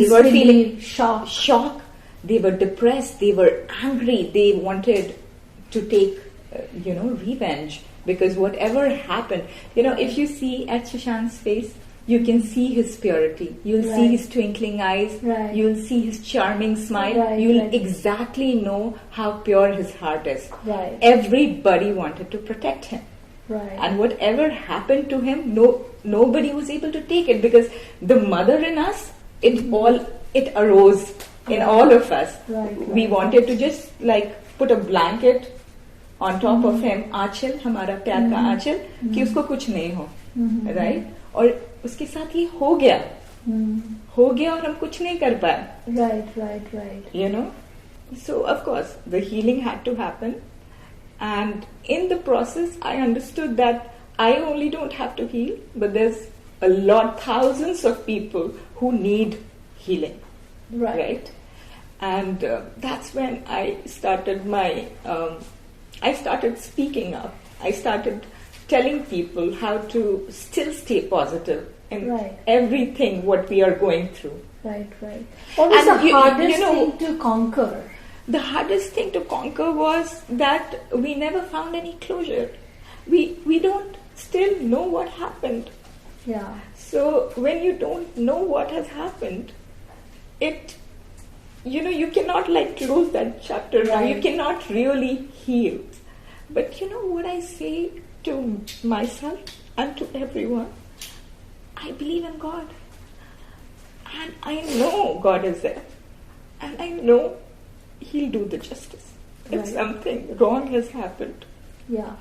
They were feeling shock. They were depressed. They were angry. They wanted to take, revenge, because whatever happened, if you see at Sushant's face, you can see his purity. You'll see his twinkling eyes. Right. You'll see his charming smile. Right, You'll exactly know how pure his heart is. Right. Everybody wanted to protect him. Right. And whatever happened to him, nobody was able to take it, because the mother in us, it arose in all of us. Right. We wanted to just put a blanket on top of him, आंचल, हमारा प्यार का आंचल, कि उसको कुछ नहीं हो, right? और उसके साथ ये हो गया और हम कुछ नहीं कर पाए. Right. So of course the healing had to happen, and in the process I understood that I only don't have to heal, but there's thousands of people who need healing. Right? And that's when I started I started speaking up. I started telling people how to still stay positive in everything what we are going through. Right. What was the hardest thing to conquer? The hardest thing to conquer was that we never found any closure. We don't still know what happened. Yeah. So when you don't know what has happened, you cannot close that chapter now. You cannot really heal. But what I say to myself and to everyone, I believe in God. And I know God is there. And I know He'll do the justice. If something wrong has happened. Yeah.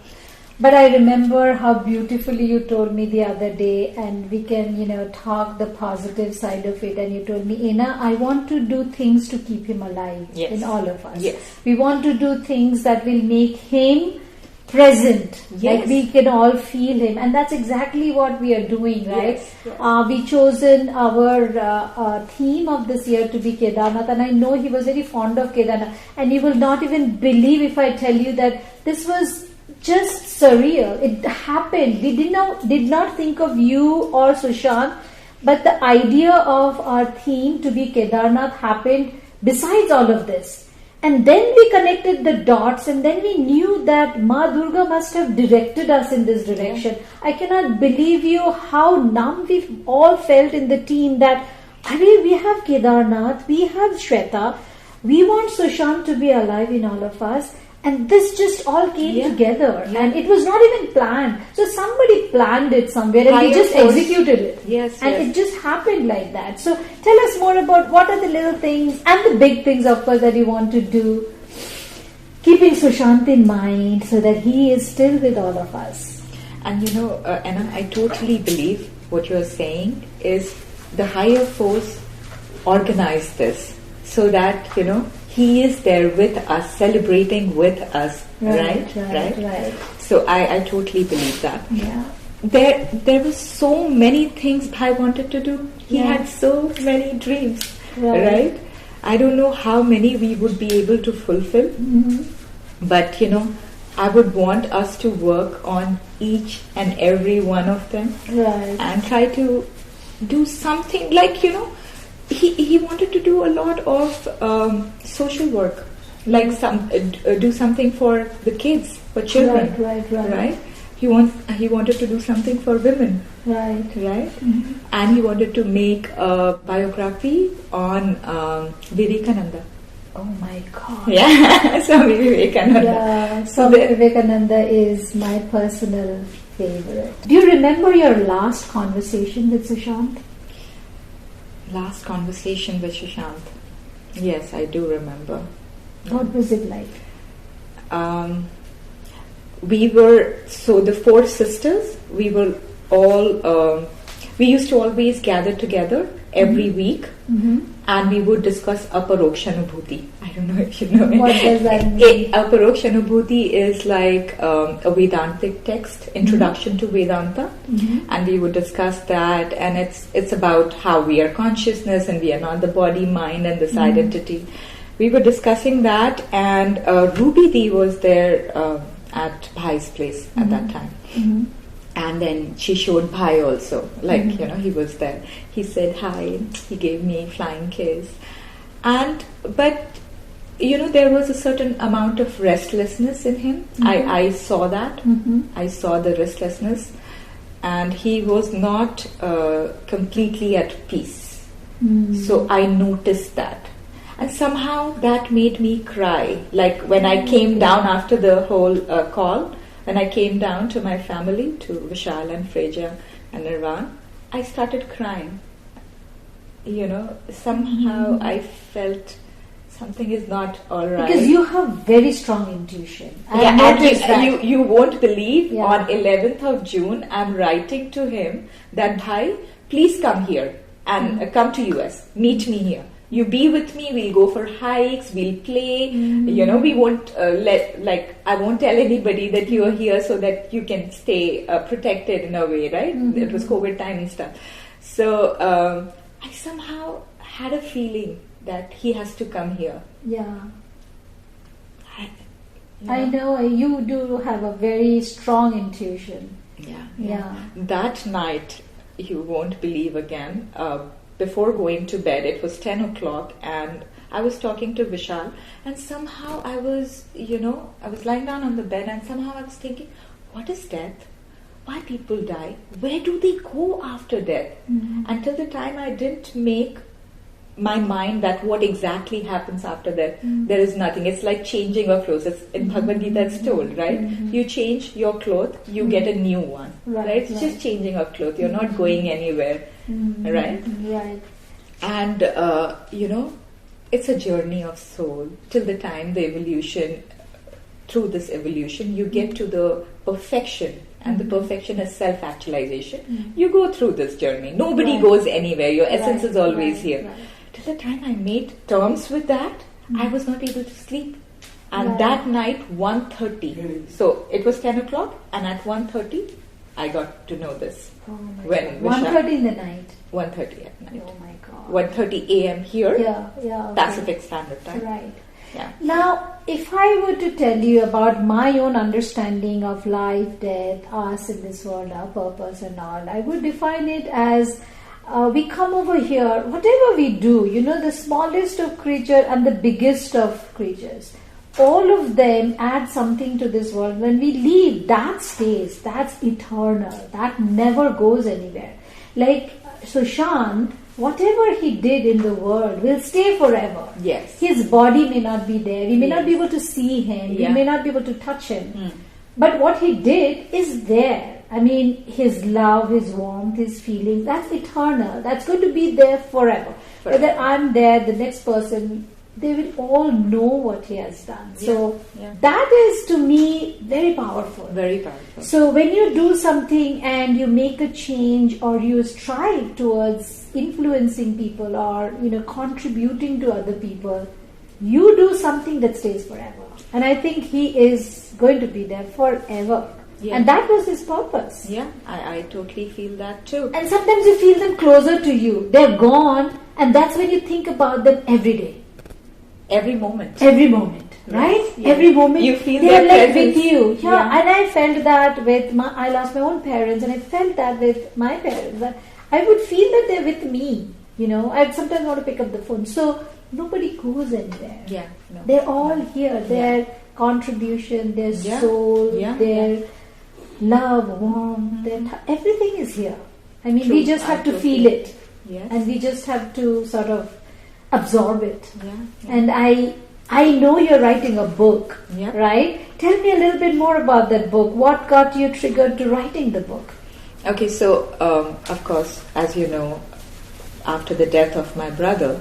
But I remember how beautifully you told me the other day, and we can, talk the positive side of it. And you told me, Ina, I want to do things to keep him alive in all of us. Yes. We want to do things that will make him present. Yes. We can all feel him. And that's exactly what we are doing, right? Yes. We chosen our theme of this year to be Kedarnath. And I know he was very fond of Kedarnath. And you will not even believe if I tell you that this was just surreal. It happened. We did not think of you or Sushant, but the idea of our theme to be Kedarnath happened besides all of this. And then we connected the dots, and then we knew that Ma Durga must have directed us in this direction. I cannot believe how numb we all felt in the team that, we have Kedarnath, we have Shweta, we want Sushant to be alive in all of us. And this just all came together, and it was not even planned. So somebody planned it somewhere, and we just executed it. Yes, and it just happened like that. So tell us more about what are the little things and the big things, of course, that you want to do, keeping Sushant in mind so that he is still with all of us. And Anna, I totally believe what you're saying is the higher force organized this so that He is there with us, celebrating with us, right? So I totally believe that. Yeah. There were so many things I wanted to do. He had so many dreams, right? I don't know how many we would be able to fulfill, but I would want us to work on each and every one of them, and try to do something He wanted to do a lot of social work, do something for the kids, for children, right? He wanted to do something for women, right? And he wanted to make a biography on Vivekananda. Oh my God! Yeah, Swami Vivekananda. Yeah, Swami Vivekananda is my personal favorite. Do you remember your last conversation with Sushant? Last conversation with Sushant. Yes, I do remember. What was it like? The four sisters, we were all, we used to always gather together every week, and we would discuss Aparokshanubhuti. I don't know if you know it. What does that mean? Aparokshanubhuti is like a Vedantic text, introduction to Vedanta, and we would discuss that, and it's about how we are consciousness and we are not the body, mind, and this identity. We were discussing that, and Ruby Dee was there at Bhai's place at that time. And then she showed Bhai also, like, he was there. He said hi, he gave me a flying kiss. But there was a certain amount of restlessness in him. I saw that. I saw the restlessness. And he was not completely at peace. So I noticed that. And somehow that made me cry. Like when I came down after the whole call, when I came down to my family, to Vishal and Freja and Nirvan, I started crying. Somehow I felt something is not all right. Because you have very strong intuition. And you won't believe, on 11th of June, I'm writing to him that, Bhai, please come here and come to US. Meet me here. You be with me, we'll go for hikes, we'll play, we won't I won't tell anybody that you're here so that you can stay protected in a way, right? It was COVID time and stuff. So I somehow had a feeling that he has to come here. Yeah. I know you do have a very strong intuition. Yeah. That night, you won't believe again, before going to bed, it was 10 o'clock, and I was talking to Vishal, and somehow I was lying down on the bed, and somehow I was thinking, what is death? Why people die? Where do they go after death? Until the time I didn't make my mind that what exactly happens after that, there is nothing. It's like changing of clothes. It's, in Bhagavad Gita it's told, right? You change your cloth, you get a new one, right? It's just changing of clothes. You're not going anywhere, right? Right. And it's a journey of soul till the time the evolution. Through this evolution, you get to the perfection. And the perfection is self-actualization. You go through this journey. Nobody goes anywhere. Your essence is always here. Till the time I made terms with that, I was not able to sleep. And that night, 1:30. So it was 10 o'clock, and at 1:30, I got to know this. Oh my when God. 1:30 in the night. 1:30 at night. Oh my God. 1:30 a.m. here. Okay. Pacific Standard Time. Right. Yeah. Now, if I were to tell you about my own understanding of life, death, us in this world, our purpose and all, I would define it as we come over here, whatever we do, the smallest of creature and the biggest of creatures, all of them add something to this world. When we leave, that stays, that's eternal, that never goes anywhere. Like Sushant, whatever he did in the world will stay forever. Yes. His body may not be there. We may not be able to see him. We may not be able to touch him. But what he did is there. I mean, his love, his warmth, his feelings, that's eternal. That's going to be there forever. Whether I'm there, the next person, they will all know what he has done. So that is, to me, very powerful. Very powerful. So when you do something and you make a change, or you strive towards influencing people, or contributing to other people, you do something that stays forever. And I think he is going to be there forever. And that was his purpose. Yeah, I totally feel that too. And sometimes you feel them closer to you. They're gone, and that's when you think about them every day. Every moment, right? Yeah. Every moment you feel they're their like presence. with you. And I felt that with I lost my own parents, and I felt that with my parents. That I would feel that they're with me. I'd sometimes want to pick up the phone. So nobody goes anywhere. They're all here. Their contribution, their soul, their love, warmth, everything is here. I mean, we just have to feel it, and we just have to sort of absorb it. And I know you're writing a book, right? Tell me a little bit more about that book. What got you triggered to writing the book? Okay, so of course, as you know, after the death of my brother,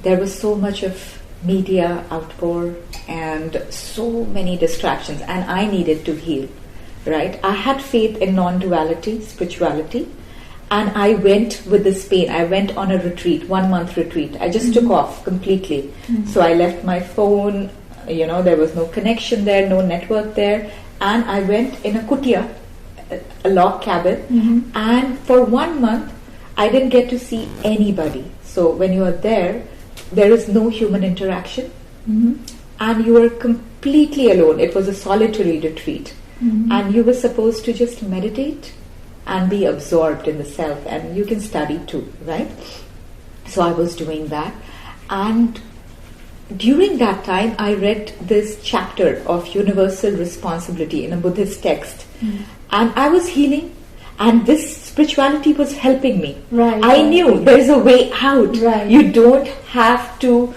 there was so much of media outpour and so many distractions, and I needed to heal, right? I had faith in non-duality, spirituality, and I went with this pain. I went on a retreat, 1 month retreat. I just took off completely. So I left my phone, there was no connection there, no network there, and I went in a kutia, a log cabin, and for 1 month I didn't get to see anybody. So when you are there is no human interaction, and you are completely alone. It was a solitary retreat. and you were supposed to just meditate and be absorbed in the self, and you can study too, right? So I was doing that, and during that time I read this chapter of universal responsibility in a Buddhist text, and I was healing, and this spirituality was helping me. Right, I knew there's a way out. Right. You don't have to